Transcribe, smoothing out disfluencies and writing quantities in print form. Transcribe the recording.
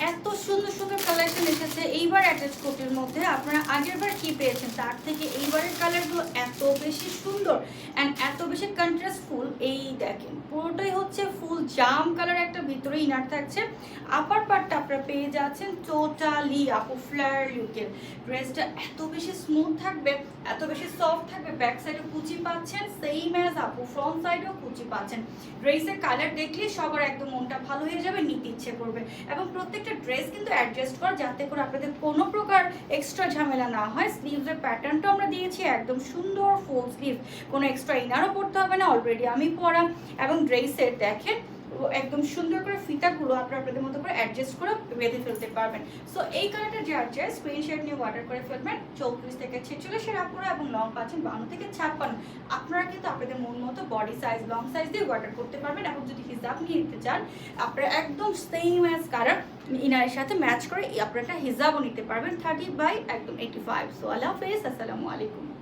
এত সুন্দর সুন্দর কালেকশন এসেছে এইবার অ্যাটাচ কোটের মধ্যে। আপনারা আগেরবার কি পেয়েছেন তার থেকে এইবারের কালারগুলো এত বেশি সুন্দর অ্যান্ড এত বেশি কন্ট্রাস্টফুল। এই দেখেন পুরোটাই হচ্ছে ফুল জাম কালার, একটা ভিতরে ইনার থাকছে। আপার পার্টটা আপনারা পেয়ে যাচ্ছেন টোটালি আপু ফ্লার লুকের। ড্রেসটা এত বেশি স্মুথ থাকবে, এত বেশি সফট থাকবে। ব্যাক সাইডে কুচি পাচ্ছেন সেম অ্যাজ আপু, ফ্রন্ট সাইডেও কুচি পাচ্ছেন। ড্রেসের কালার দেখলে সবার একদম মনটা ভালো হয়ে যাবে, নিতে ইচ্ছে করবে। এবং প্রত্যেকটা ড্রেস কিন্তু অ্যাডজাস্ট করা যাতে করে আপনাদের কোনো প্রকার এক্সট্রা ঝামেলা না হয়। স্লিভসের প্যাটার্নটা আমরা দিয়েছি একদম সুন্দর ফুল স্লিভ, কোনো এক্সট্রা ইনারও পড়তে হবে না, অলরেডি আমি পরা। এবং ড্রেসের দেখেন একদম সুন্দর করে ফিতাগুলো আপনারা আপনাদের মতো করে অ্যাডজাস্ট করে বেঁধে ফেলতে পারবেন। সো এই কালারটা যার চাই স্ক্রিনশট নিয়ে অর্ডার করে ফেলবেন। 34 থেকে 46 আপুরা এবং লং পাচ্ছেন 52 থেকে 56। আপনারা কিন্তু আপনাদের মন মতো বডি সাইজ, লং সাইজ দিয়ে অর্ডার করতে পারবেন। এবং যদি হিজাব নিয়ে নিতে চান আপনারা একদম সেম অ্যাজ কালার ইনারের সাথে ম্যাচ করে আপনারা হিজাবও নিতে পারবেন 30 বাই একদম 85। সো আল্লাহ হাফেজ, আসসালামু আলাইকুম।